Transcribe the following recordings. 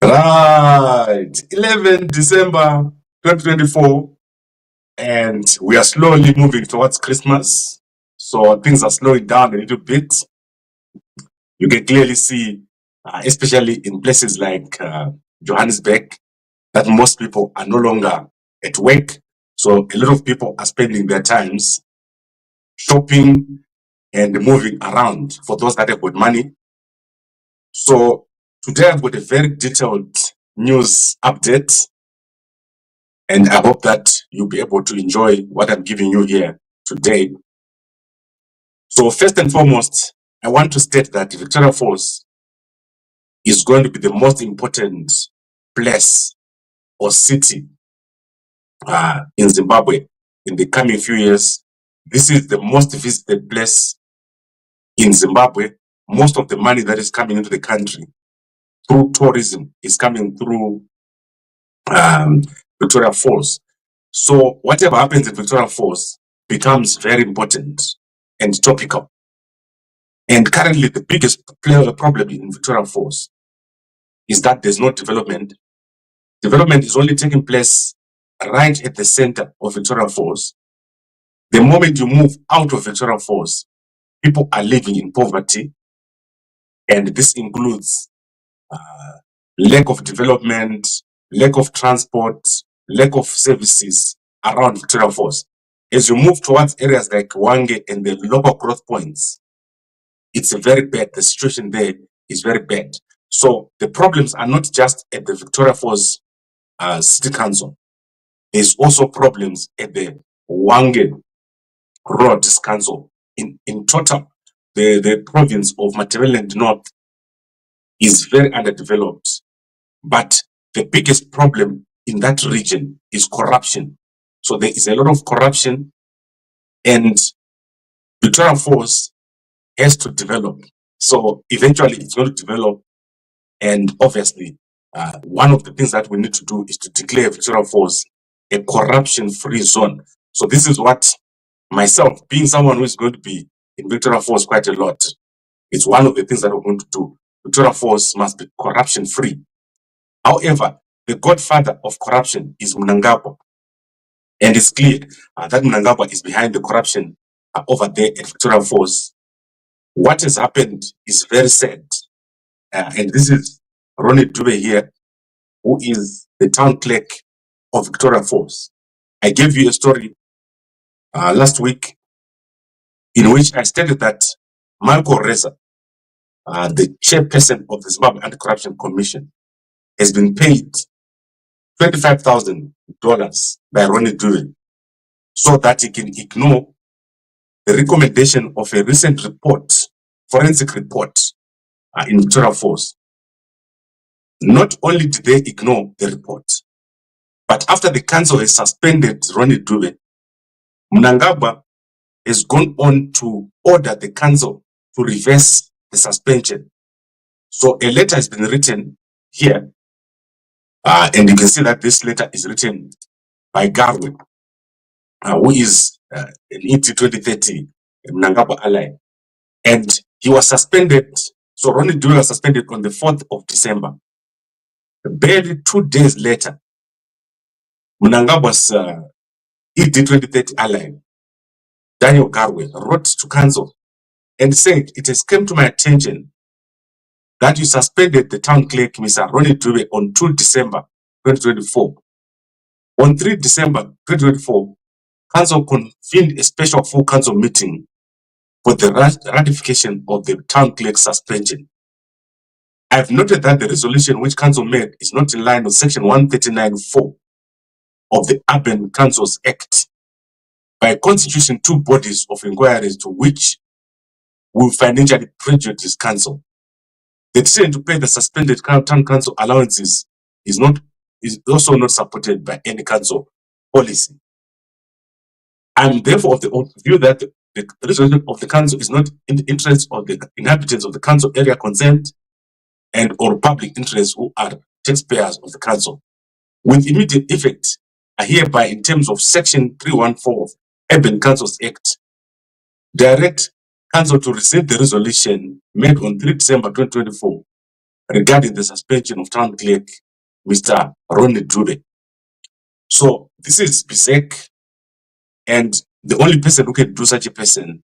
Right, 11 December 2024, and we are slowly moving towards Christmas. So things are slowing down a little bit. You can clearly see, especially in places like Johannesburg, that most people are no longer at work. So a lot of people are spending their times shopping and moving around for those that have got money. So today I've got a very detailed news update, and I hope that you'll be able to enjoy what I'm giving you here today. So first and foremost, I want to state that Victoria Falls is going to be the most important place or city in Zimbabwe in the coming few years. This is the most visited place in Zimbabwe. Most of the money that is coming into the country through tourism is coming through Victoria Falls. So whatever happens in Victoria Falls becomes very important and topical. And currently the biggest problem in Victoria Falls is that there's no development. Development is only taking place right at the center of Victoria Falls. The moment you move out of Victoria Falls, people are living in poverty, and this includes lack of development, lack of transport, lack of services around Victoria Falls. As you move towards areas like Wange and the local growth points, it's very bad. The situation there is very bad. So the problems are not just at the Victoria Falls City Council. There's also problems at the Wange Roads Council. In total, the province of Matabeleland North is very underdeveloped. But the biggest problem in that region is corruption. So there is a lot of corruption, and Victoria Falls has to develop. So eventually it's going to develop, and obviously one of the things that we need to do is to declare Victoria Falls a corruption-free zone. So this is what myself, being someone who is going to be in Victoria Falls quite a lot, it's one of the things that we're going to do. Victoria Falls must be corruption-free. However, the godfather of corruption is Mnangagwa. And it's clear that Mnangagwa is behind the corruption over there at Victoria Falls. What has happened is very sad. And this is Ronnie Dube here, who is the town clerk of Victoria Falls. I gave you a story last week in which I stated that Michael Reza, the chairperson of the Zimbabwe Anti-Corruption Commission, has been paid $25,000 by Ronnie Dube so that he can ignore the recommendation of a recent report, forensic report in Victoria Falls. Not only did they ignore the report, but after the council has suspended Ronnie Dube, Mnangagwa has gone on to order the council to reverse the suspension. So a letter has been written here, and you can see that this letter is written by Garwe, who is an ET 2030 Mnangagwa ally. And he was suspended, so Ronnie Dube was suspended on the 4th of December. Barely 2 days later, Mnangagwa's ET 2030 ally, Daniel Garwe, wrote to council and said, "It has come to my attention that you suspended the town clerk, Mr. Ronnie Dube, on 2 December 2024. On 3 December 2024, council convened a special full council meeting for the ratification of the town clerk's suspension. I have noted that the resolution which council made is not in line with section 139(4) of the Urban Councils Act. By constitution, 2 bodies of inquiries to which will financially prejudice council. The decision to pay the suspended town council allowances is also not supported by any council policy. I am therefore of the view that the resolution of the council is not in the interest of the inhabitants of the council area concerned and or public interests who are taxpayers of the council. With immediate effect, I hereby, in terms of section 314 of Urban Councils Act, direct council to receive the resolution made on 3 December 2024 regarding the suspension of town clerk, Mr. Ronnie Dube. So this is Bisek, and the only person who can do such a person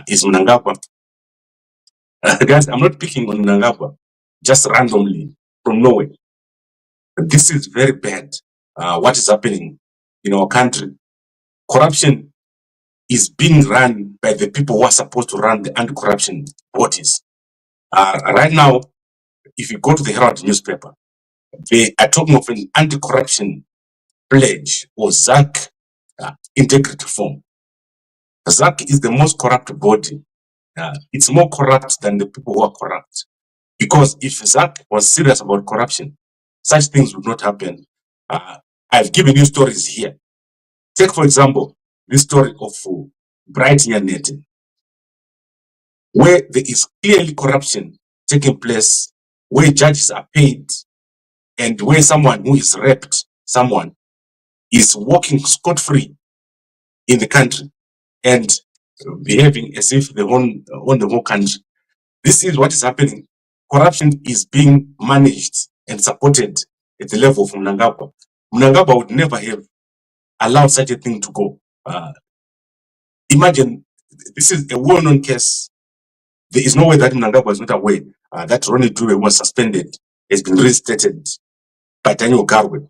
is Mnangagwa. Guys, I'm not picking on Mnangagwa just randomly from nowhere. This is very bad. What is happening in our country? Corruption is being run by the people who are supposed to run the anti-corruption bodies. Right now, if you go to the Herald newspaper, they are talking of an anti-corruption pledge or ZAC integrity form. ZAC is the most corrupt body. It's more corrupt than the people who are corrupt. Because if ZAC was serious about corruption, such things would not happen. I've given you stories here. Take, for example, this story of Bright Nyanete, where there is clearly corruption taking place, where judges are paid, and where someone who is raped, someone is walking scot-free in the country and behaving as if they own the whole country. This is what is happening. Corruption is being managed and supported at the level of Mnangagwa. Mnangagwa would never have allowed such a thing to go. Imagine, this is a well-known case. There is no way that Mnangagwa is not aware that Ronnie Dube was suspended, has been reinstated by Daniel Garwe.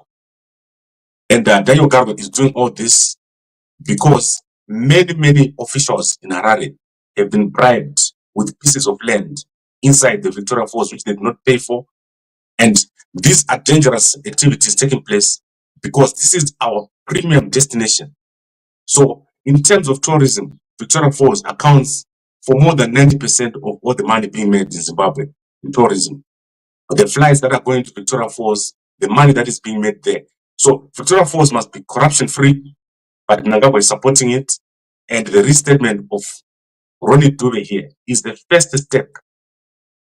And Daniel Garwe is doing all this because many officials in Harare have been bribed with pieces of land inside the Victoria Falls, which they did not pay for. And these are dangerous activities taking place because this is our premium destination. So in terms of tourism, Victoria Falls accounts for more than 90% of all the money being made in Zimbabwe in tourism. The flights that are going to Victoria Falls, the money that is being made there. So Victoria Falls must be corruption-free, but Mnangagwa is supporting it. And the restatement of Ronnie Dube here is the first step.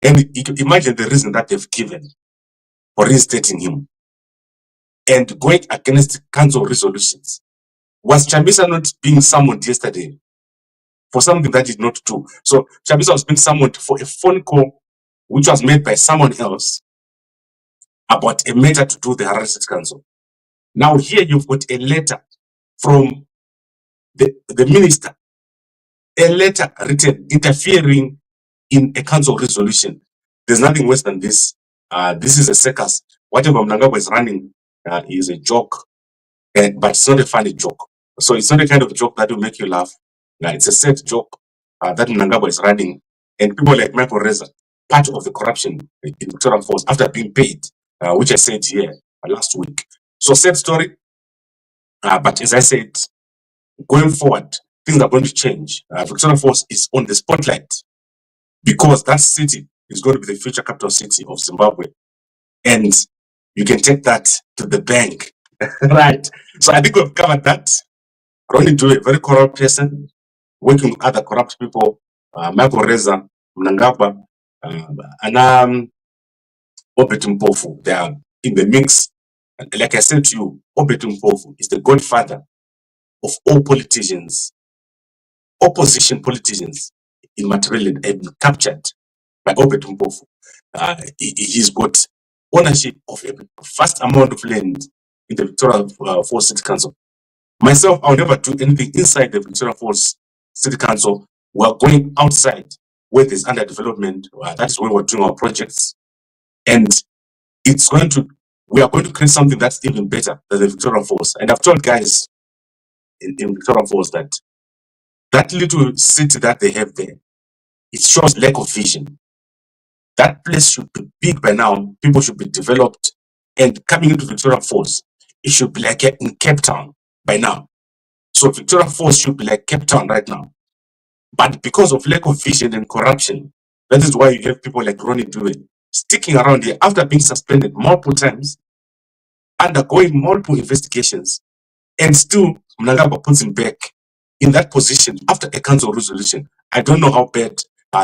And you can imagine the reason that they've given for reinstating him and going against council resolutions. Was Chamisa not being summoned yesterday for something that did not do? So Chamisa was being summoned for a phone call which was made by someone else about a matter to do with the Harare City Council. Now here you've got a letter from the minister, a letter written interfering in a council resolution. There's nothing worse than this. This is a circus. Whatever Mnangagwa is running is a joke, but it's not a funny joke. So it's not a kind of joke that will make you laugh. It's a sad joke that Mnangagwa is running, and people like Michael Reza, part of the corruption in Victoria Falls after being paid, which I said here last week. So sad story, but as I said, going forward, things are going to change. Victoria Falls is on the spotlight because that city is going to be the future capital city of Zimbabwe, and you can take that to the bank. Right. So I think we've covered that. Ronnie Dube, a very corrupt person, working with other corrupt people, Michael Reza, Mnangagwa, and Obet Mpofu. They are in the mix. And like I said to you, Obet Mpofu is the godfather of all politicians, opposition politicians in Matabeleland have been captured by Obet Mpofu. He's got ownership of a vast amount of land in the Victoria Falls City Council. Myself, I'll never do anything inside the Victoria Falls City Council. We're going outside where there's underdevelopment. That is where we're doing our projects. And we are going to create something that's even better than the Victoria Falls. And I've told guys in Victoria Falls that little city that they have there, it shows lack of vision. That place should be big by now. People should be developed. And coming into Victoria Falls, it should be like in Cape Town by now. So Victoria Falls should be like Cape Town right now. But because of lack of vision and corruption, that is why you have people like Ronnie Dube sticking around here after being suspended multiple times, undergoing multiple investigations, and still Mnangagwa puts him back in that position after a council resolution. I don't know how bad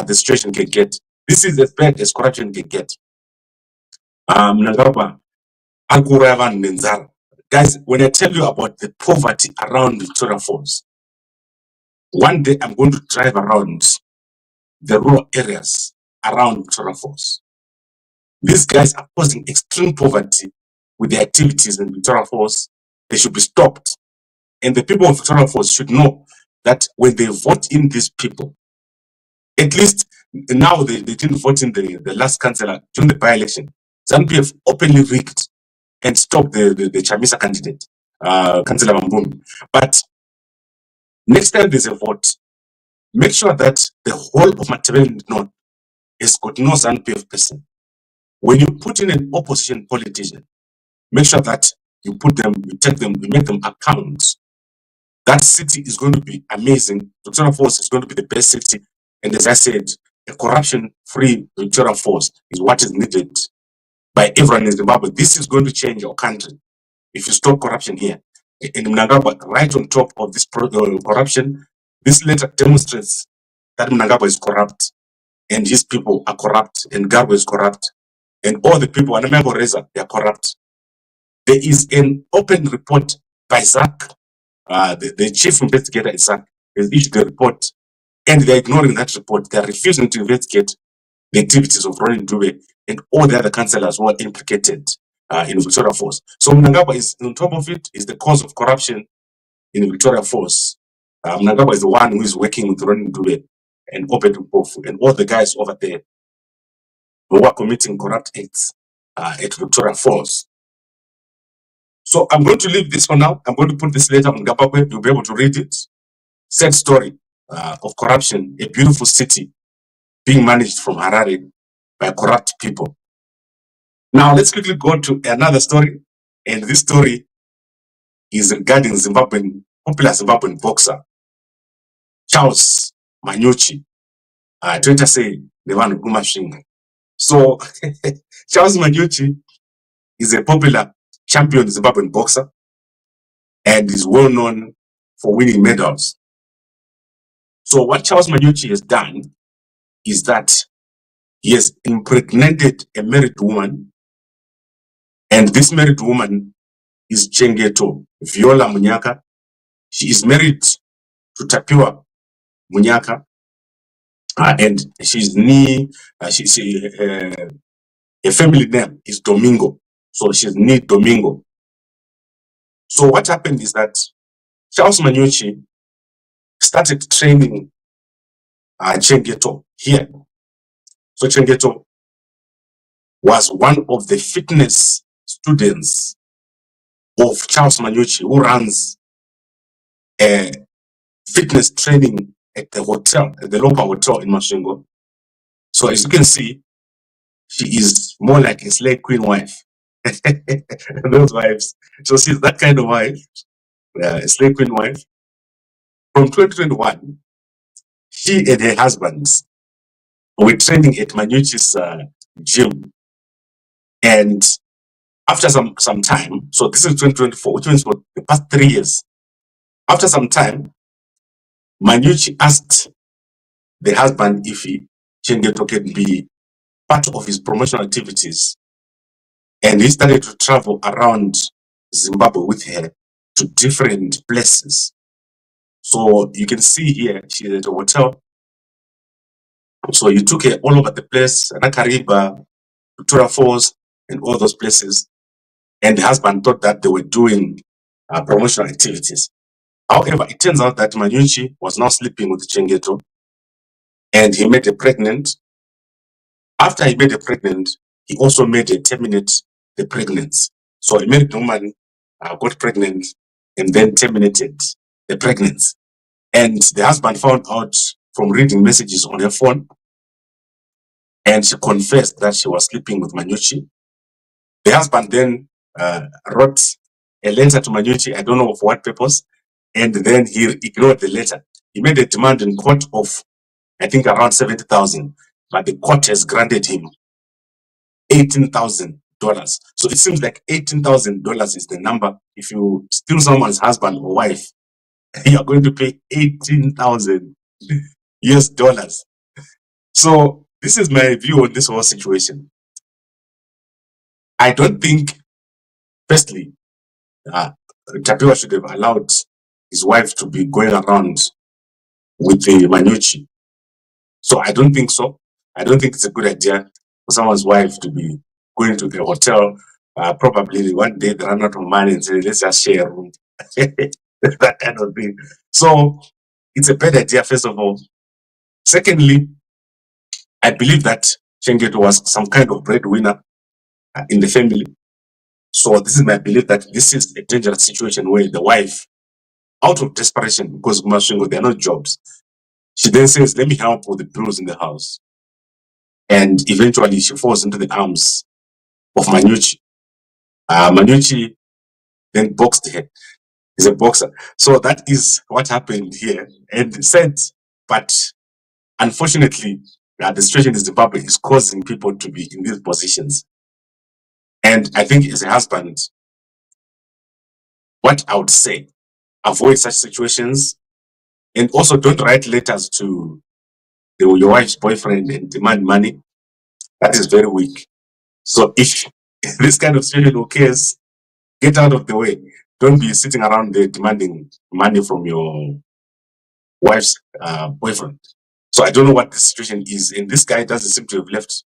the situation can get. This is as bad as corruption can get. Mnangagwa, guys, when I tell you about the poverty around Victoria Falls, one day I'm going to drive around the rural areas around Victoria Falls. These guys are causing extreme poverty with their activities in Victoria Falls. They should be stopped. And the people of Victoria Falls should know that when they vote in these people, at least now they didn't vote in the last councillor during the by-election. ZANU-PF have openly rigged and stopped the Chamisa candidate, Councillor Mambumi. But next time there's a vote, make sure that the whole of Matabele North has got no ZANU-PF person. When you put in an opposition politician, make sure that you put them, you take them, you make them account. That city is going to be amazing. Victoria Falls is going to be the best city. And as I said, a corruption-free Victoria Falls is what is needed by everyone in Zimbabwe. This is going to change our country if you stop corruption here. In Mnangagwa, right on top of this corruption, this letter demonstrates that Mnangagwa is corrupt and his people are corrupt and Garbo is corrupt and all the people, Anamego Reza, they are corrupt. There is an open report by Zach, the chief investigator at Zach, has issued a report and they're ignoring that report. They're refusing to investigate the activities of Ronnie Dube and all the other councillors who are implicated in Victoria Falls. So Mnangagwa is on top of it, is the cause of corruption in Victoria Falls. Mnangagwa is the one who is working with Ronnie Dube and Obed Mpofu and all the guys over there who are committing corrupt acts at Victoria Falls. So I'm going to leave this for now. I'm going to put this later on Gapapwe. You'll be able to read it. Sad story of corruption, a beautiful city being managed from Harare by corrupt people. Now let's quickly go to another story. And this story is regarding popular Zimbabwean boxer, Charles Manyuchi. Twitter say, Nevan Gumashinga. So Charles Manyuchi is a popular champion Zimbabwean boxer and is well known for winning medals. So what Charles Manyuchi has done is that he has impregnated a married woman, and this married woman is Chengeto Viola Munyaka. She is married to Tapiwa Munyaka, and she's her family name is Domingo, so she's named Domingo. So what happened is that Charles Manyuchi started training Chengeto here. So Chengeto was one of the fitness students of Charles Manyuchi, who runs a fitness training at the hotel, at the local hotel in Masvingo. So as you can see, she is more like a slave queen wife. Those wives. So she's that kind of wife, a slave queen wife. From 2021, she and her husband were training at Manyuchi's gym. And after some time, so this is 2024, which means for the past 3 years, after some time, Manyuchi asked the husband if Chengeto can be part of his promotional activities. And he started to travel around Zimbabwe with her to different places. So you can see here, she's at a hotel. So he took her all over the place, Nakariba, Victoria Falls, and all those places. And the husband thought that they were doing promotional activities. However, it turns out that Manyuchi was now sleeping with Chengeto, and he made her pregnant. After he made her pregnant, he also made her terminate the pregnancy. So a married woman got pregnant and then terminated the pregnancy. And the husband found out from reading messages on her phone, and she confessed that she was sleeping with Manyuchi. The husband then wrote a letter to Manyuchi, I don't know for what purpose, and then he ignored the letter. He made a demand in court of, I think, around 70,000, but the court has granted him $18,000. So it seems like $18,000 is the number. If you steal someone's husband or wife, you are going to pay 18,000 US dollars. So this is my view on this whole situation. I don't think, firstly, Tapiwa should have allowed his wife to be going around with the Manyuchi. So I don't think so. I don't think it's a good idea for someone's wife to be going to the hotel, probably one day they run out of money and say, let's just share a room. That kind of thing. So it's a bad idea, first of all. Secondly, I believe that Shengeto was some kind of breadwinner in the family. So this is my belief that this is a dangerous situation where the wife, out of desperation, because Mashingo, there are no jobs, she then says, let me help with the bills in the house. And eventually she falls into the arms of Manucci. Manucci then boxed her. He's a boxer. So that is what happened here. And said, but unfortunately, the situation in Zimbabwe is causing people to be in these positions. And I think as a husband, what I would say, avoid such situations, and also don't write letters to your wife's boyfriend and demand money. That is very weak. So if this kind of situation occurs, get out of the way. Don't be sitting around there demanding money from your wife's boyfriend. So I don't know what the situation is, and this guy doesn't seem to have left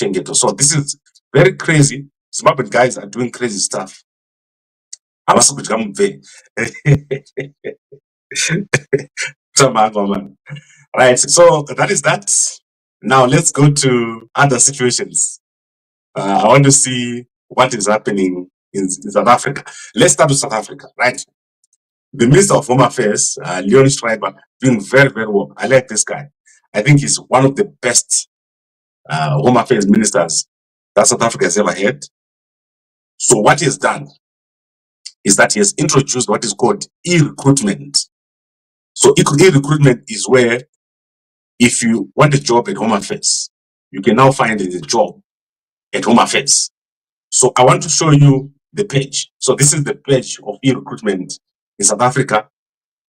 Chengeto. So this is very crazy. Zimbabwean guys are doing crazy stuff. I must become very right. So that is that. Now let's go to other situations. I want to see what is happening in South Africa. Let's start with South Africa, right? The Minister of Home Affairs, Leon Schreiber, doing very, very well. I like this guy. I think he's one of the best Home Affairs ministers that South Africa has ever had. So what he has done is that he has introduced what is called e-recruitment. So e-recruitment is where if you want a job at Home Affairs, you can now find a job at Home Affairs. So I want to show you the page. So this is the page of e-recruitment in South Africa.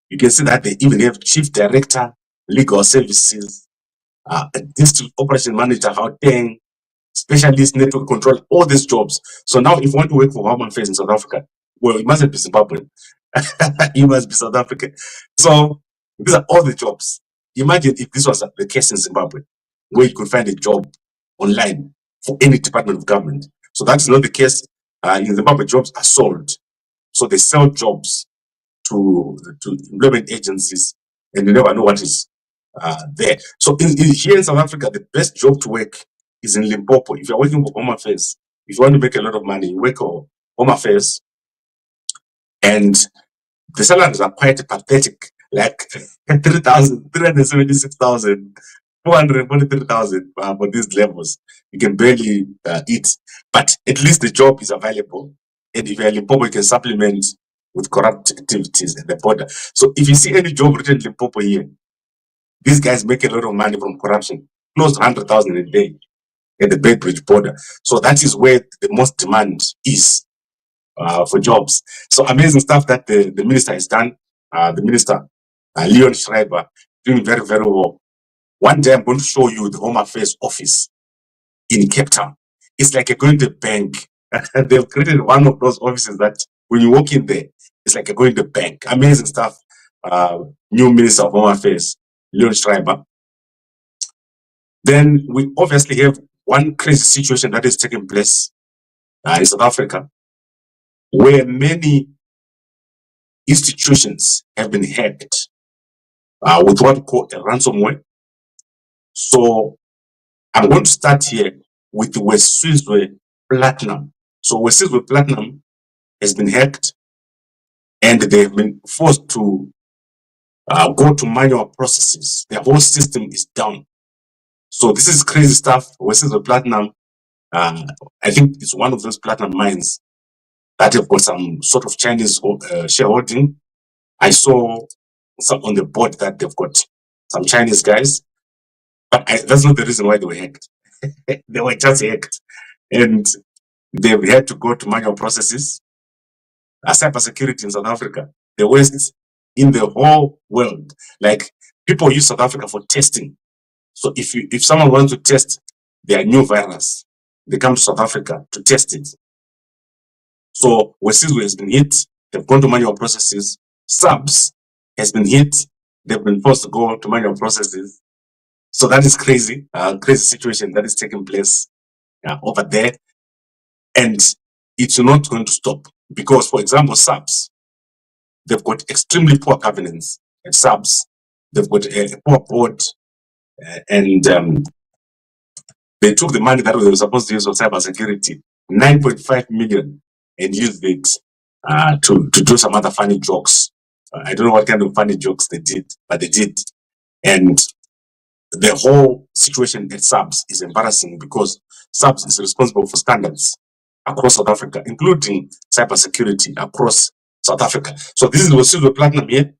You can see that they even have Chief Director, Legal Services, a District Operation Manager, Gauteng, Specialist Network Control, all these jobs. So now if you want to work for Home Affairs in South Africa, well, you mustn't be Zimbabwean. You must be South African. So these are all the jobs. Imagine if this was the case in Zimbabwe, where you could find a job online for any department of government. So that's not the case. In Zimbabwe, jobs are sold. So they sell jobs to employment agencies, and you never know what is there. So here in South Africa, the best job to work is in Limpopo. If you're working for Home Affairs, if you want to make a lot of money, you work for Home Affairs, and the salaries are quite pathetic, like 3,000, 376,000, 443,000 for these levels. You can barely eat, but at least the job is available. And if you're in Limpopo, you can supplement with corrupt activities at the border. So if you see any job written in Limpopo here, these guys make a lot of money from corruption, close to 100,000 a day at the Beitbridge border. So that is where the most demand is for jobs. So amazing stuff that the minister has done. The minister, Leon Schreiber, doing very, very well. One day I'm going to show you the Home Affairs office in Cape Town. It's like you're going to a bank. They've created one of those offices that when you walk in there, it's like you're going to a bank. Amazing stuff. New Minister of Home Affairs, Leon Schreiber. Then we obviously have one crazy situation that is taking place in South Africa, where many institutions have been hacked with what we call a ransomware. So I'm going to start here with the Wesizwe Platinum. So Wesizwe Platinum has been hacked, and they've been forced to go to manual processes. Their whole system is down. So this is crazy stuff. Wesizwe Platinum, I think it's one of those platinum mines that have got some sort of Chinese shareholding. I saw some on the board that they've got some Chinese guys, but that's not the reason why they were hacked. They were just hacked, and they've had to go to manual processes. Cybersecurity in South Africa, the worst in the whole world. Like, people use South Africa for testing. So if someone wants to test their new virus, they come to South Africa to test it. So Wesizwe has been hit. They've gone to manual processes. Subs has been hit. They've been forced to go to manual processes. So that is crazy. Crazy situation that is taking place over there. And it's not going to stop because, for example, subs, they've got extremely poor governance. And subs, they've got a poor board, and they took the money that they were supposed to use on cybersecurity, 9.5 million, and used it to do some other funny jokes. I don't know what kind of funny jokes they did, but they did. And the whole situation at SABS is embarrassing because SABS is responsible for standards across South Africa, including cybersecurity across South Africa. So this is the Silver Platinum here,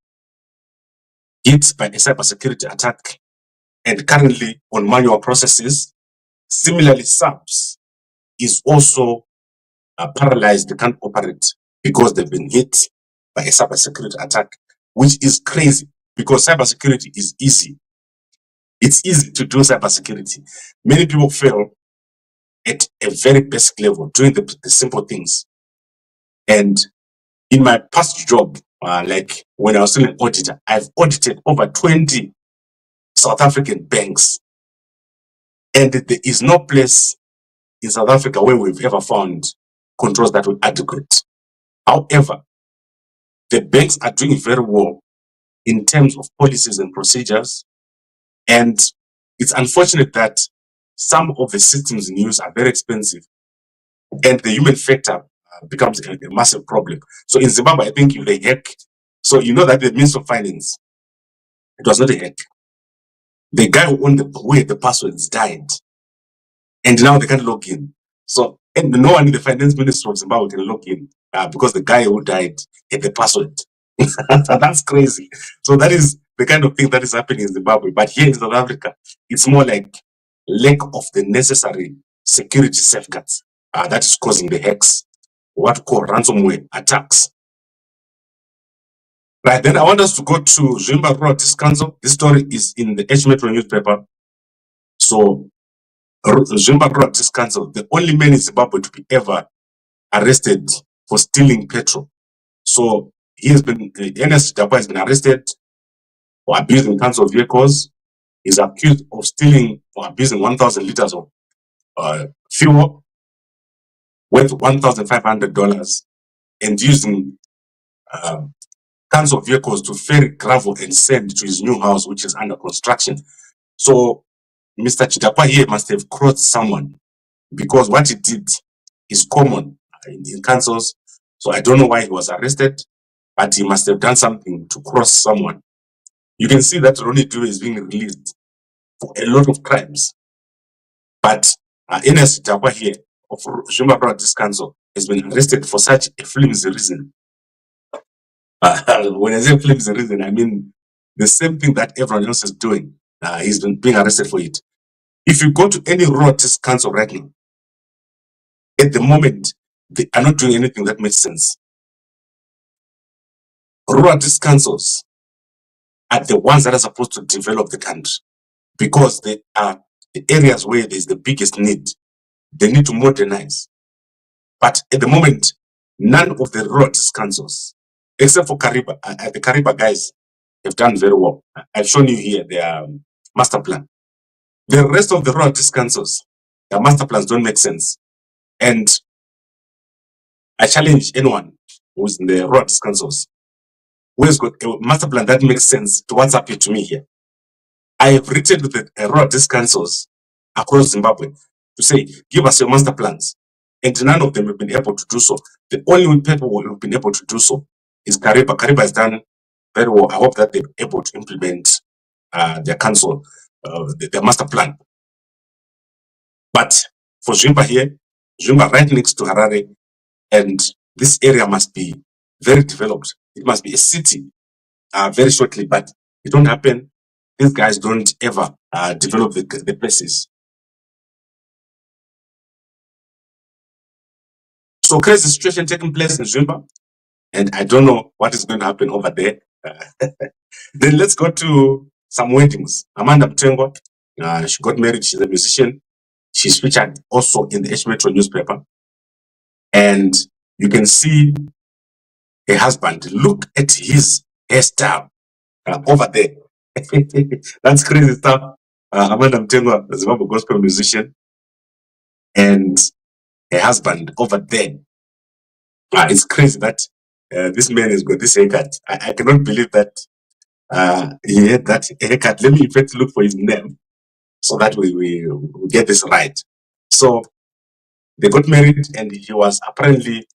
hit by a cybersecurity attack and currently on manual processes. Similarly, SABS is also paralyzed, they can't operate because they've been hit by a cybersecurity attack, which is crazy because cybersecurity is easy. It's easy to do cybersecurity. Many people fail at a very basic level, doing the simple things. And in my past job, like when I was still an auditor, I've audited over 20 South African banks. And there is no place in South Africa where we've ever found controls that were adequate. However, the banks are doing very well in terms of policies and procedures. And it's unfortunate that some of the systems in use are very expensive and the human factor becomes a massive problem. So in Zimbabwe, I think if they hack, so you know that the Minister of Finance, it was not a hack. The guy who had the passwords died, and now they can't log in. So and no one in the finance minister of Zimbabwe can log in because the guy who died had the password. That's crazy. So that is the kind of thing that is happening in Zimbabwe. But here in South Africa, it's more like lack of the necessary security safeguards that is causing the hacks, what we call ransomware attacks. Right, then I want us to go to Zvimba Rural Council. This story is in the H Metro newspaper. So Zvimba Rural Council, the only man in Zimbabwe to be ever arrested for stealing petrol. So he has been, Enias Chidhakwa has been arrested for abusing council vehicles. He's accused of stealing or abusing 1,000 liters of fuel worth $1,500 and using council vehicles to ferry gravel and sand to his new house, which is under construction. So Mr. Chidhakwa here must have crossed someone because what he did is common in councils. So I don't know why he was arrested, but he must have done something to cross someone. You can see that Ronnie Dube is being released for a lot of crimes. But Enias Chidhakwa here of Zvimba Rural Council has been arrested for such a flimsy reason. When I say flimsy reason, I mean the same thing that everyone else is doing. He's been being arrested for it. If you go to any rural council right now, at the moment, they are not doing anything that makes sense. Rural councils are the ones that are supposed to develop the country because they are the areas where there's the biggest need. They need to modernize. But at the moment, none of the rural councils, except for Kariba, the Kariba guys have done very well. I've shown you here their master plan. The rest of the rural councils, their master plans don't make sense. And I challenge anyone who's in the rural councils who has got a master plan that makes sense to WhatsApp it to me here. I have written to the rural councils across Zimbabwe to say, give us your master plans. And none of them have been able to do so. The only people who have been able to do so is Kariba. Kariba has done very well. I hope that they're able to implement their council, their master plan. But for Zvimba here, Zvimba right next to Harare, and this area must be very developed. It must be a city very shortly, but it don't happen. These guys don't ever develop the places. So crazy situation taking place in Zvimba, and I don't know what is going to happen over there. Then let's go to some weddings. Amanda Mtengwa, she got married. She's a musician. She's featured also in the H Metro newspaper. And you can see her husband. Look at his hairstyle over there. That's crazy stuff. Amanda Mtengwa, the Zimbabwe gospel musician. And her husband over there. It's crazy that this man has got this haircut. I cannot believe that he had that haircut. Let me in fact look for his name so that we get this right. So they got married, and he was apparently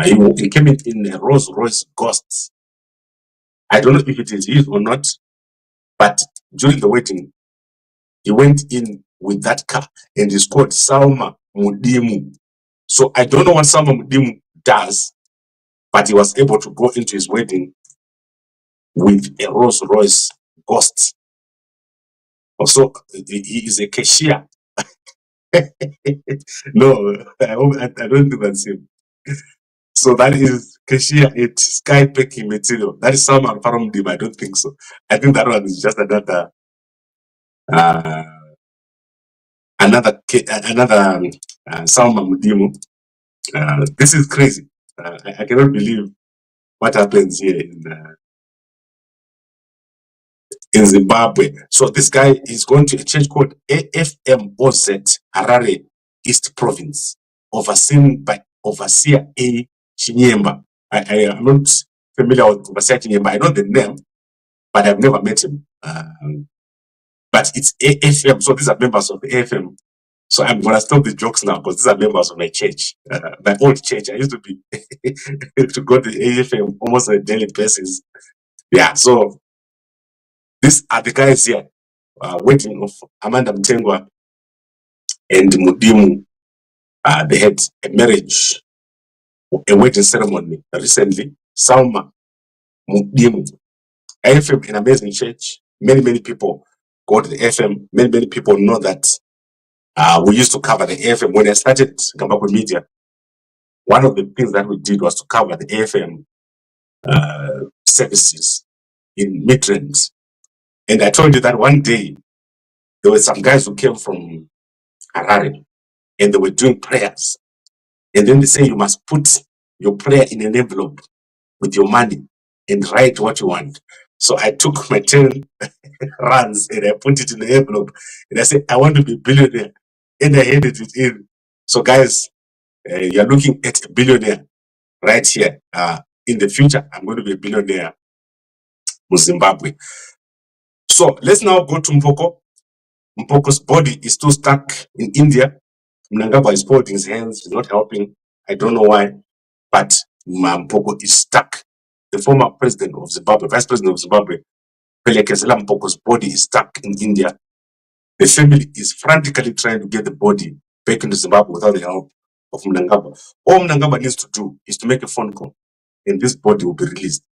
he came in a Rolls Royce Ghost. I don't know if it is his or not, but during the wedding, he went in with that car, and it's called Salma Mudimu. So I don't know what Salma Mudimu does, but he was able to go into his wedding with a Rolls Royce Ghost. Also, he is a cashier. No, I don't think that's him. So that is cashier at Sky Packing Material. That is Salma Mudimu. I don't think so. I think that one is just another Salma Mudimu. This is crazy. I cannot believe what happens here in Zimbabwe. So this guy is going to a church called AFM Bozet, Harare East Province, overseen by Overseer A. Chinyemba. I am not familiar with Overseer Chinyemba. I know the name, but I've never met him. But it's AFM, so these are members of the AFM. So I'm gonna stop the jokes now because these are members of my church, my old church. I used to be to go to AFM almost on a daily basis. Yeah, so these are the guys here, wedding of Amanda Mtengwa and Mudimu. They had a marriage, a wedding ceremony recently. Salma Mudimu. AFM, an amazing church. Many people go to the AFM. Many people know that we used to cover the AFM. When I started Gambako Media, one of the things that we did was to cover the AFM services in Midrand. And I told you that one day there were some guys who came from Harare and they were doing prayers. And then they say you must put your prayer in an envelope with your money and write what you want. So I took my 10 runs and I put it in the envelope. And I said, I want to be a billionaire. And I handed it in. So guys, you're looking at a billionaire right here. In the future, I'm going to be a billionaire in Zimbabwe. So let's now go to Mpoko. Mpoko's body is still stuck in India. Mnangagwa is holding his hands, he's not helping. I don't know why, but Mpoko is stuck. The former president of Zimbabwe, vice president of Zimbabwe, Pelekesela Mpoko's body is stuck in India. The family is frantically trying to get the body back into Zimbabwe without the help of Mnangagwa. All Mnangagwa needs to do is to make a phone call, and this body will be released.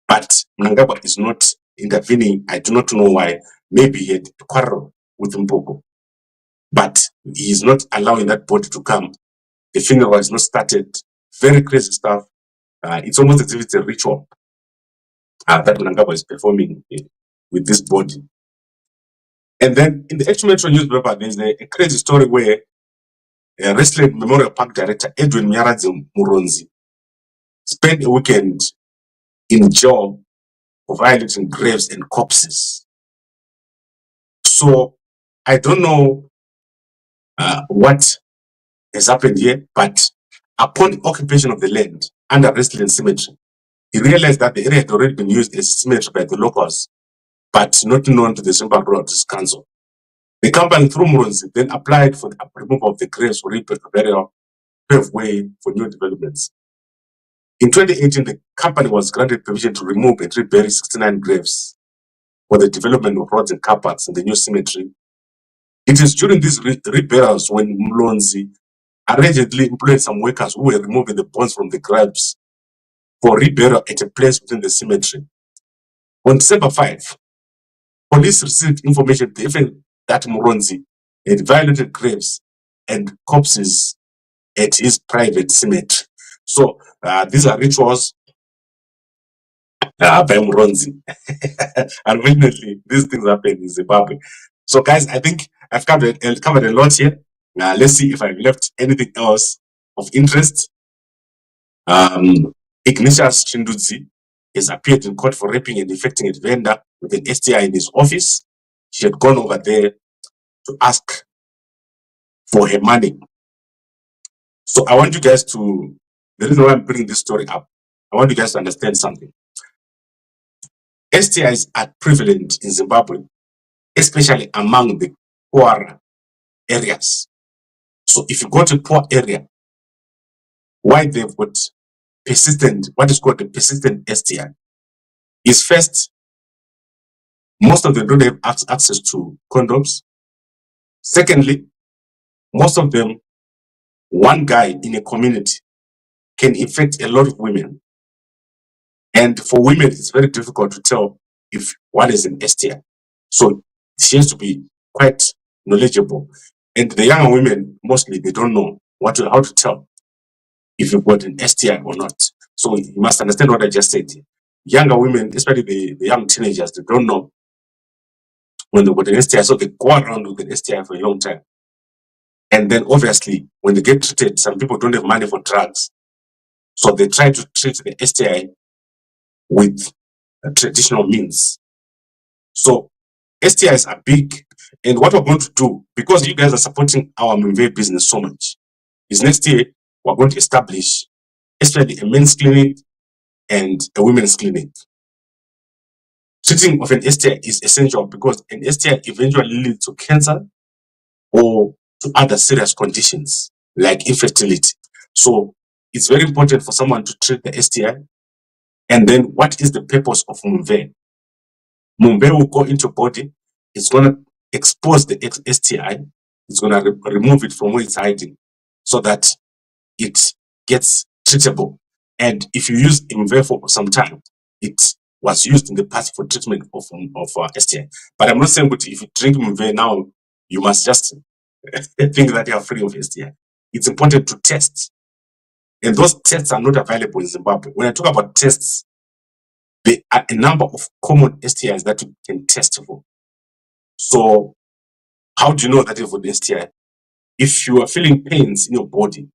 But Mnangagwa is not intervening. I do not know why. Maybe he had a quarrel with Mpoko, but he is not allowing that body to come. The funeral is not started. Very crazy stuff. It's almost as if it's a ritual that Mnangagwa is performing with this body. And then in the actual Metro newspaper, there's a crazy story where Wrestling Memorial Park director Edwin Myaradzi Muronzi spent a weekend in jail for violating graves and corpses. So I don't know what has happened here, but upon the occupation of the land under Wrestling Cemetery, he realized that the area had already been used as a cemetery by the locals, but not known to the Zvimba Roads Council. The company, through Muronzi, then applied for the removal of the graves for burial, pave way for new developments. In 2018, the company was granted permission to remove and rebury 69 graves for the development of roads and car parks in the new cemetery. It is during these reburials when Muronzi allegedly employed some workers who were removing the bones from the graves for reburial at a place within the cemetery. On December 5, police received information that Muronzi had violated graves and corpses at his private cemetery. So these are rituals by Muronzi. Unfortunately, these things happen in Zimbabwe. So guys, I think I've covered a lot here. Let's see if I've left anything else of interest. Ignatius Chindudzi has appeared in court for raping and infecting a vendor with an STI in his office. She had gone over there to ask for her money. So I want you guys to, the reason why I'm bringing this story up, I want you guys to understand something. STIs are prevalent in Zimbabwe, especially among the poorer areas. So if you go to a poor area, why they've got persistent, what is called the persistent STI, is first, most of them don't have access to condoms. Secondly, most of them, one guy in a community can infect a lot of women. And for women, it's very difficult to tell if one is an STI. So she has to be quite knowledgeable. And the younger women, mostly, they don't know how to tell if you've got an STI or not. So you must understand what I just said. Younger women, especially the young teenagers, they don't know when they've got an STI. So they go around with an STI for a long time. And then obviously, when they get treated, some people don't have money for drugs. So they try to treat the STI with traditional means. So STIs are big. And what we're going to do, because you guys are supporting our Mnangagwa business so much, is next year we're going to establish especially a men's clinic and a women's clinic. Treating of an STI is essential because an STI eventually leads to cancer or to other serious conditions like infertility. So it's very important for someone to treat the STI. And then what is the purpose of Mnangagwa? Mnangagwa will go into your body, it's going to expose the STI, it's going to remove it from where it's hiding so that it gets treatable. And if you use Mnangagwa for some time, it was used in the past for treatment of STI. But I'm not saying that if you drink Mnangagwa now, you must just think that you are free of STI. It's important to test. And those tests are not available in Zimbabwe. When I talk about tests, there are a number of common STIs that you can test for. So how do you know that you've got STI? If you are feeling pains in your body,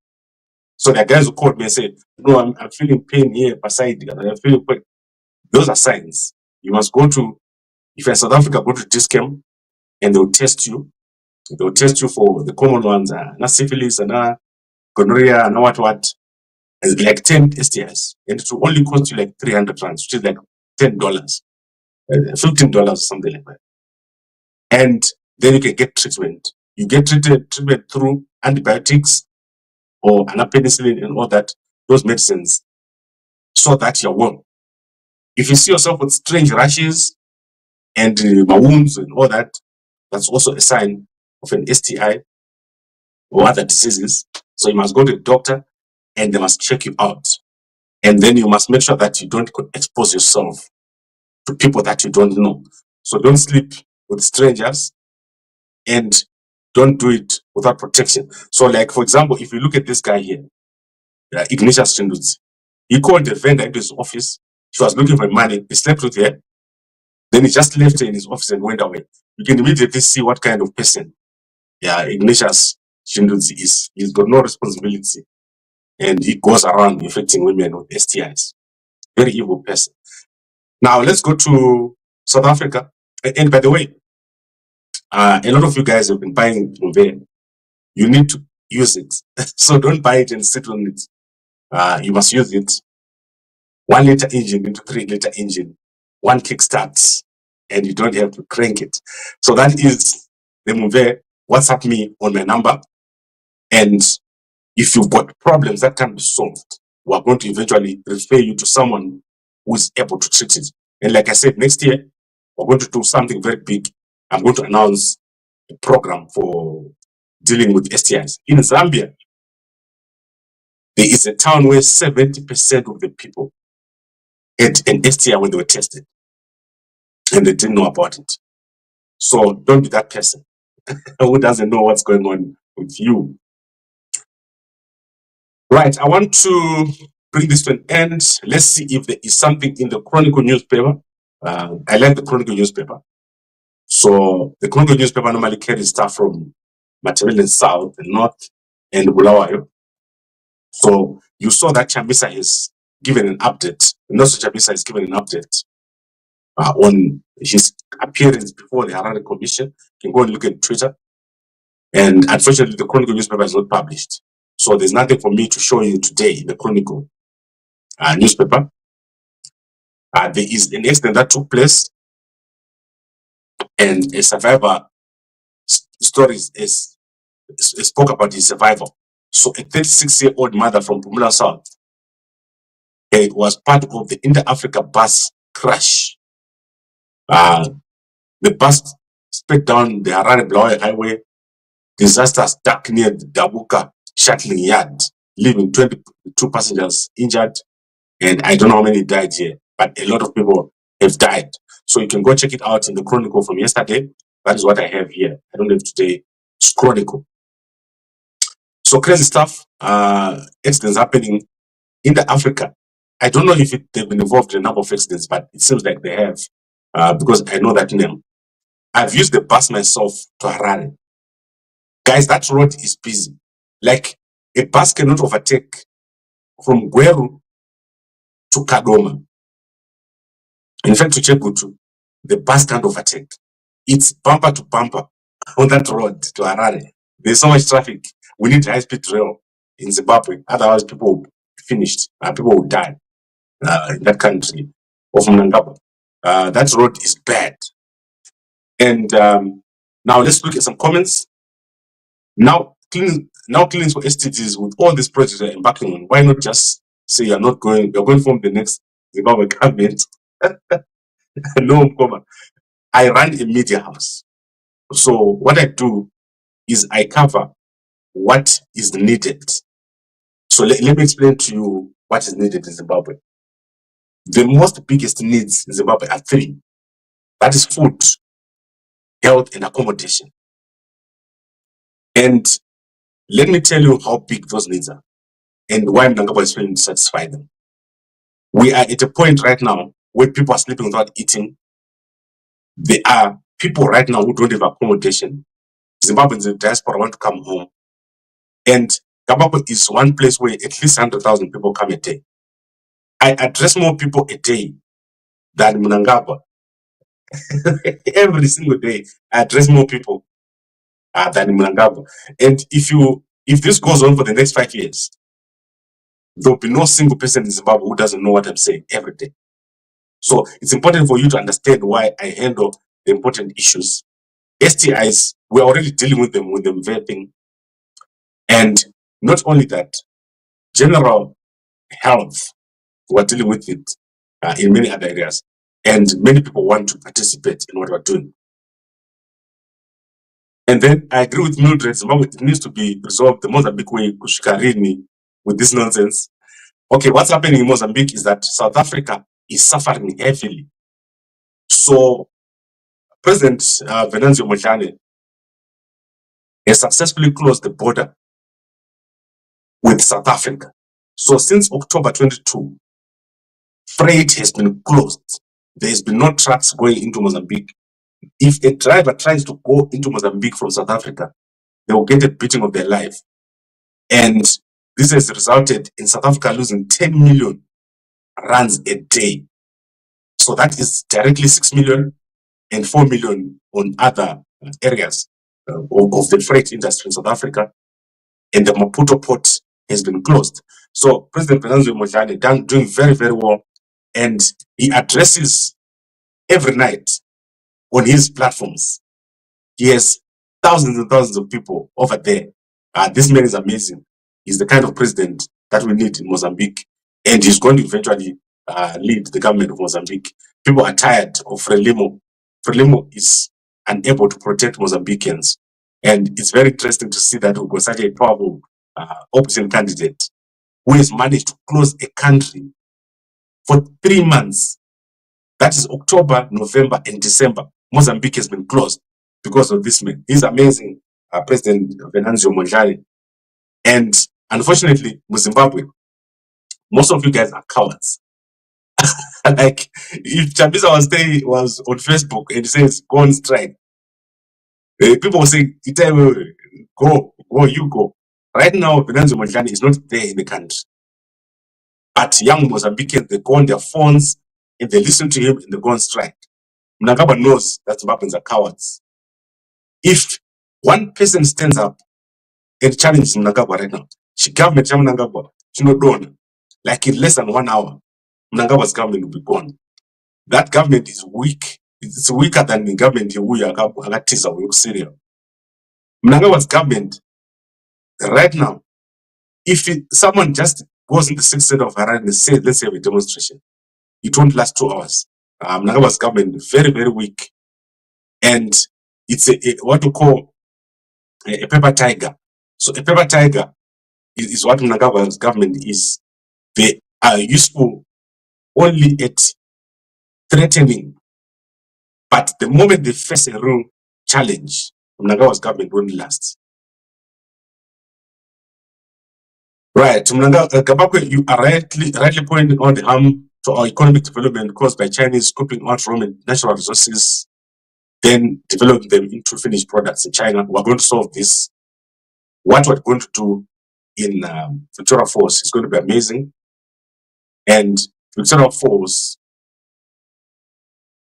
so there are guys who called me and said, no, I'm feeling pain here beside you, and I'm feeling pain. Those are signs. You must go to, if you're in South Africa, go to Discam and they'll test you. They'll test you for the common ones, syphilis, gonorrhea, and what. It's like 10 STIs. And it will only cost you like 300 rands, which is like $10, $15 or something like that. And then you can get treatment. You get treatment through antibiotics or penicillin and all that, those medicines, so that you're well. If you see yourself with strange rashes and wounds and all that, that's also a sign of an STI or other diseases. So you must go to the doctor and they must check you out. And then you must make sure that you don't expose yourself to people that you don't know. So don't sleep with strangers and don't do it without protection. So like, for example, if you look at this guy here, Enias, he called the vendor into his office. She was looking for money. He slept with her. Then he just left her in his office and went away. You can immediately see what kind of person Enias is. He's got no responsibility. And he goes around infecting women with STIs. Very evil person. Now let's go to South Africa. And by the way, a lot of you guys have been buying Mnangagwa. You need to use it. So don't buy it and sit on it. You must use it. 1 liter engine into 3 liter engine. One kickstart, and you don't have to crank it. So that is the Mnangagwa. WhatsApp me on my number. And if you've got problems that can be solved, we're going to eventually refer you to someone who is able to treat it. And like I said, next year, we're going to do something very big. I'm going to announce a program for dealing with STIs. In Zambia, there is a town where 70% of the people had an STI when they were tested. And they didn't know about it. So don't be that person who doesn't know what's going on with you. Right, I want to bring this to an end. Let's see if there is something in the Chronicle newspaper. I like the Chronicle newspaper. So the Chronicle newspaper normally carries stuff from Matabele South, the North, and Bulawayo. So you saw that Chambisa is given an update. Noso Chambisa is given an update on his appearance before the Harare Commission. You can go and look at Twitter. And unfortunately, the Chronicle newspaper is not published. So there's nothing for me to show you today in the Chronicle newspaper. There is an accident that took place, and a survivor stories spoke about his survival. So a 36-year-old mother from Pumula South was part of the Inter-Africa bus crash. The bus sped down the Harare Bulawayo highway. Disaster struck near the Dabuka shuttling yard, leaving 22 passengers injured, and I don't know how many died here, but a lot of people have died. So you can go check it out in the Chronicle from yesterday. That is what I have here. I don't have today. It's Chronicle. So crazy stuff. Accidents happening in the Africa. I don't know if they've been involved in a number of accidents, but it seems like they have, because I know that name. I've used the bus myself to Harare. Guys, that road is busy. Like, a bus cannot overtake from Gweru to Kadoma. In fact, to Chebutu, the bus can't overtake. It's bumper to bumper on that road to Harare. There's so much traffic. We need high-speed rail in Zimbabwe. Otherwise, people will be finished. People will die in that country of Mnangagwa. That road is bad. And now let's look at some comments. Now cleaning for STDs with all these projects you're embarking on. Why not just say you're not going? You're going from the next Zimbabwe government. No, I run a media house. So what I do is I cover what is needed. So let me explain to you what is needed in Zimbabwe. The most biggest needs in Zimbabwe are three. That is food, health, and accommodation. And let me tell you how big those needs are and why Mnangagwa is failing to satisfy them. We are at a point right now where people are sleeping without eating. There are people right now who don't have accommodation. Zimbabweans in the diaspora want to come home. And Kabako is one place where at least 100,000 people come a day. I address more people a day than Mnangagwa. Every single day, I address more people than Mnangagwa. And if this goes on for the next 5 years, there'll be no single person in Zimbabwe who doesn't know what I'm saying every day. So it's important for you to understand why I handle the important issues. STIs, we're already dealing with them vaping. And not only that, general health, we're dealing with it in many other areas. And many people want to participate in what we're doing. And then I agree with Mildred, Zimbabwe, it needs to be resolved the Mozambique way, Kushikarini, with this nonsense. Okay, what's happening in Mozambique is that South Africa is suffering heavily. So President Venancio Mondlane has successfully closed the border with South Africa. So since October 22, freight has been closed. There has been no trucks going into Mozambique. If a driver tries to go into Mozambique from South Africa, they will get a beating of their life. And this has resulted in South Africa losing 10 million runs a day. So that is directly 6 million and 4 million on other areas of the freight industry in South Africa. And the Maputo port has been closed. So President Venancio Mondlane doing very, very well. And he addresses every night on his platforms. He has thousands and thousands of people over there. This man is amazing. He's the kind of president that we need in Mozambique. And he's going to eventually lead the government of Mozambique. People are tired of Frelimo. Frelimo is unable to protect Mozambicans. And it's very interesting to see that we've got such a powerful opposition candidate who has managed to close a country for 3 months. That is October, November, and December. Mozambique has been closed because of this man. He's amazing, President Venancio Mondlane. And unfortunately, Zimbabwe, most of you guys are cowards. Like, if Chamisa was on Facebook and he says, go on strike, people will say, go, you go. Right now, Venancio Mondlane is not there in the country. But young Mozambicans, they go on their phones and they listen to him and they go on strike. Mnangagwa knows that Zimbabweans are cowards. If one person stands up and challenges Mnangagwa right now, Government ya Mnangagwa, chinodona. Like in less than 1 hour, Mnangagwa's government will be gone. That government is weak. It's weaker than the government in Syria. Mnangagwa's government, right now, if someone just goes in the city of Harare and says, let's have a demonstration, it won't last 2 hours. Mnangagwa's government is very, very weak. And it's what we call a paper tiger. So a paper tiger is what Mnangagwa's government is. They are useful only at threatening. But the moment they face a real challenge, Mnangagwa's government won't last. Right, Gabakwe, you are rightly pointing out the harm to our economic development caused by Chinese scooping out raw natural resources, then developing them into finished products in China. We're going to solve this. What we're going to do in Victoria Falls is going to be amazing. And Victoria Falls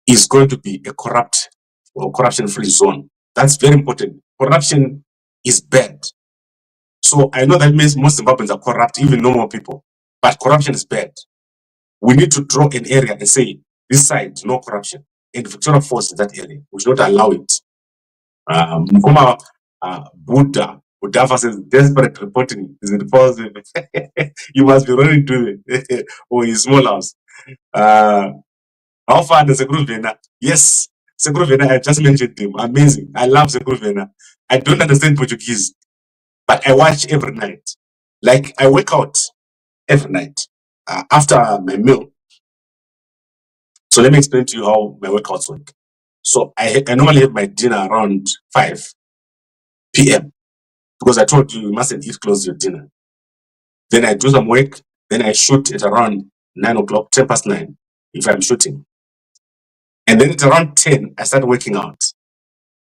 is going to be a corrupt or corruption-free zone. That's very important. Corruption is bad. So I know that means most Zimbabweans are corrupt, even normal people. But corruption is bad. We need to draw an area and say, this side, no corruption. And Victoria Falls is that area. We should not allow it. Buddha says, desperate reporting is in false. You must be running to it. Or his small house. How far does Sekuru Vena? Yes, Sekuru Vena, I just mentioned him. Amazing. I love Sekuru Vena. I don't understand Portuguese, but I watch every night. Like, I wake out every night after my meal. So let me explain to you how my workouts work. So I normally have my dinner around 5 p.m. because I told you mustn't eat close to your dinner. Then I do some work. Then I shoot at around 9 o'clock, 10 past 9, if I'm shooting. And then at around 10, I start working out.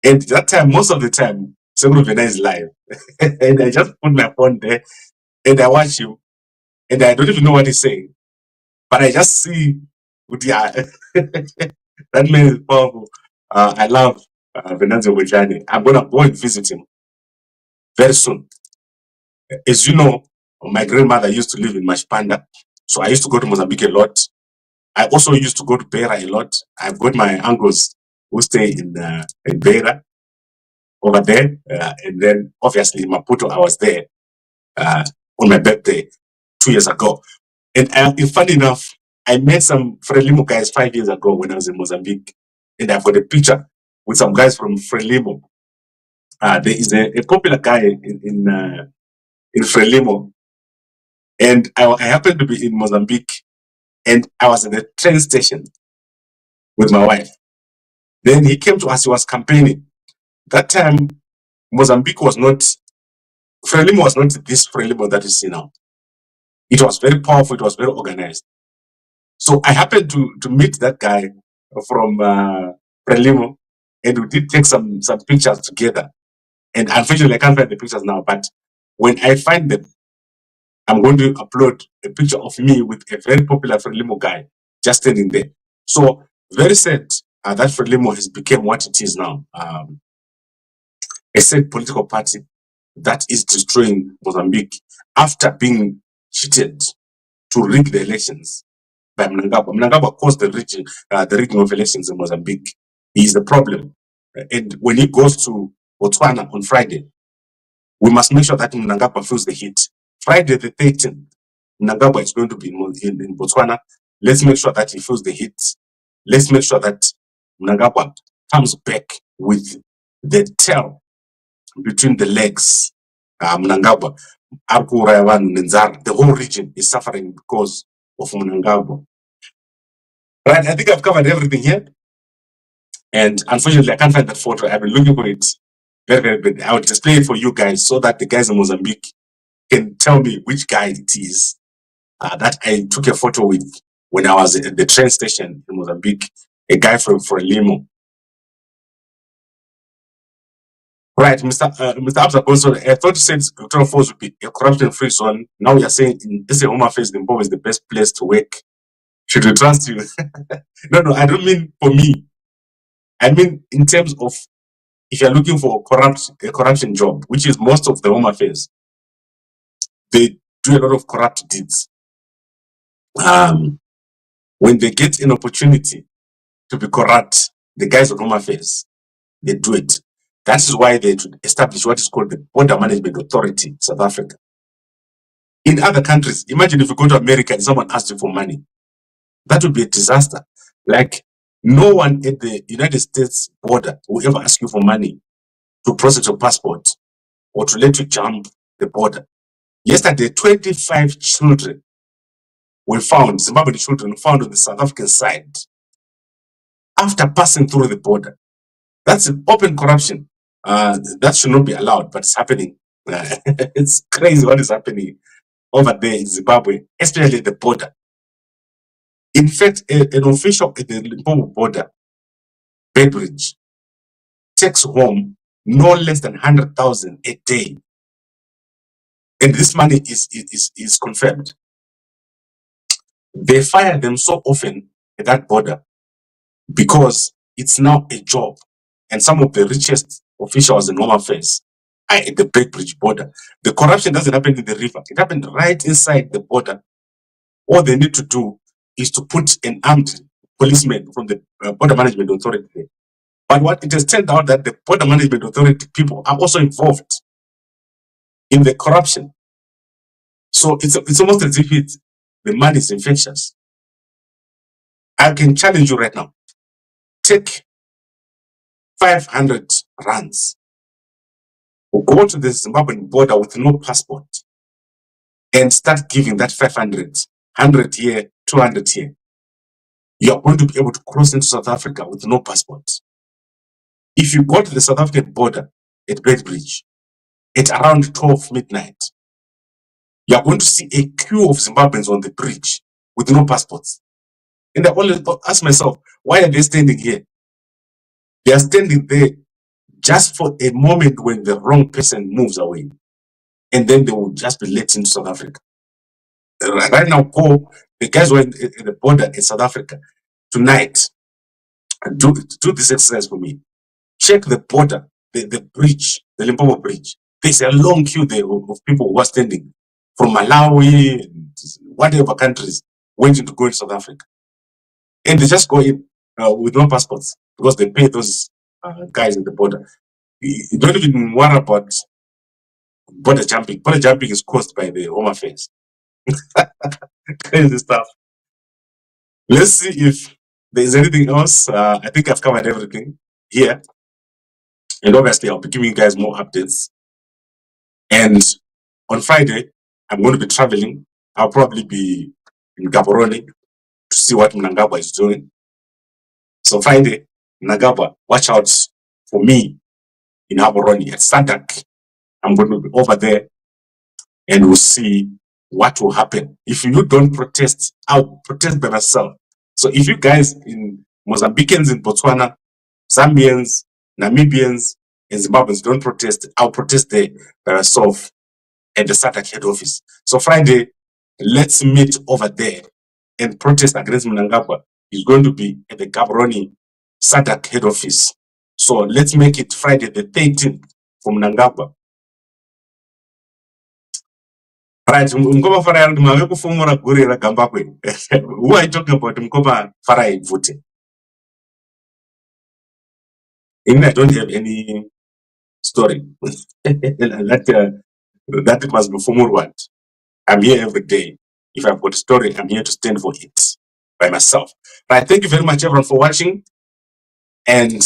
And that time, most of the time, Sekuru Vena is live. And I just put my phone there and I watch him. And I don't even know what he's saying. But I just see, yeah, that man is powerful. I love Venancio Bojani. I'm going to go and visit him very soon. As you know, my grandmother used to live in Mashpanda. So I used to go to Mozambique a lot. I also used to go to Beira a lot. I've got my uncles who stay in Beira over there. And then obviously Maputo, I was there on my birthday 2 years ago. And funny enough, I met some Frelimo guys 5 years ago when I was in Mozambique. And I've got a picture with some guys from Frelimo. There is a popular guy in Frelimo. And I happened to be in Mozambique. And I was at the train station with my wife. Then he came to us, he was campaigning. That time, Mozambique was not, Frelimo was not this Frelimo that you see now. It was very powerful, it was very organized. So I happened to meet that guy from Frelimo, and we did take some pictures together. And unfortunately, I can't find the pictures now, but when I find them, I'm going to upload a picture of me with a very popular Frelimo guy just standing there. So very sad that Frelimo has become what it is now. A sad political party that is destroying Mozambique after being cheated to rig the elections by Mnangagwa. Mnangagwa caused the rigging of elections in Mozambique. He is the problem. And when he goes to Botswana on Friday, we must make sure that Mnangagwa feels the heat. Friday the 13th, Mnangagwa is going to be in Botswana. Let's make sure that he feels the heat. Let's make sure that Mnangagwa comes back with the tail between the legs. Mnangagwa, the whole region is suffering because of Mnangagwa. Right, I think I've covered everything here. And unfortunately, I can't find that photo. I've been looking for it very, very bad. I'll display it for you guys so that the guys in Mozambique can tell me which guy it is that I took a photo with when I was at the train station in Mozambique, a guy from Limo. Right, Mr. Abza also, I thought you said Victoria Falls would be a corruption-free zone. Now you're saying this is Home Affairs, Limpopo is the best place to work. Should we trust you? No, I don't mean for me. I mean in terms of if you're looking for a corruption job, which is most of the Home Affairs, They do a lot of corrupt deeds. When they get an opportunity to be corrupt, the guys on Home Affairs, they do it. That is why they should establish what is called the Border Management Authority in South Africa. In other countries, imagine if you go to America and someone asks you for money. That would be a disaster. Like, no one at the United States border will ever ask you for money to process your passport or to let you jump the border. Yesterday, 25 children were found, Zimbabwean children found on the South African side after passing through the border. That's an open corruption. That should not be allowed, but it's happening. It's crazy what is happening over there in Zimbabwe, especially at the border. In fact, an official at the Limpopo border, Bedbridge, takes home no less than 100,000 a day. And this money is confirmed. They fire them so often at that border because it's now a job. And some of the richest officials in Home Affairs are at the Bedbridge border. The corruption doesn't happen in the river. It happened right inside the border. All they need to do is to put an armed policeman from the Border Management Authority there. But what it has turned out that the Border Management Authority people are also involved in the corruption. So it's almost as if the money is infectious. I can challenge you right now. Take 500 rands. Go to the Zimbabwean border with no passport and start giving that 500, 100 here, 200 here. You are going to be able to cross into South Africa with no passport. If you go to the South African border at Bedbridge at around 12 midnight, you are going to see a queue of Zimbabweans on the bridge with no passports. And I always ask myself, why are they standing here? They are standing there just for a moment when the wrong person moves away. And then they will just be let into South Africa. Right now, the guys who are in the border in South Africa tonight, do this exercise for me. Check the border, the bridge, the Limpopo bridge. There's a long queue there of people who are standing from Malawi and whatever countries waiting to go into South Africa. And they just go in with no passports because they pay those guys at the border. You don't even worry about border jumping. Border jumping is caused by the Home Affairs. Crazy stuff. Let's see if there's anything else. I think I've covered everything here. And obviously, I'll be giving you guys more updates. And on Friday, I'm going to be traveling. I'll probably be in Gaborone to see what Mnangagwa is doing. So Friday, Mnangagwa, watch out for me in Gaborone at Sadak. I'm going to be over there and we'll see what will happen. If you don't protest, I'll protest by myself. So if you guys in Mozambicans in Botswana, Zambians, Namibians, and Zimbabweans don't protest, I'll protest there by myself at the SADC head office. So Friday, let's meet over there and protest against Mnangagwa. Is going to be at the Gaborone SADC head office. So let's make it Friday the 13th for Mnangagwa. Right, Mkoba Farai Maweko Fumora Gurira Gambakwe. Who are you talking about? Mkoba Farai voting. I don't have any story. That must be for more what. I'm here every day. If I've got a story, I'm here to stand for it by myself. Right, thank you very much everyone for watching. And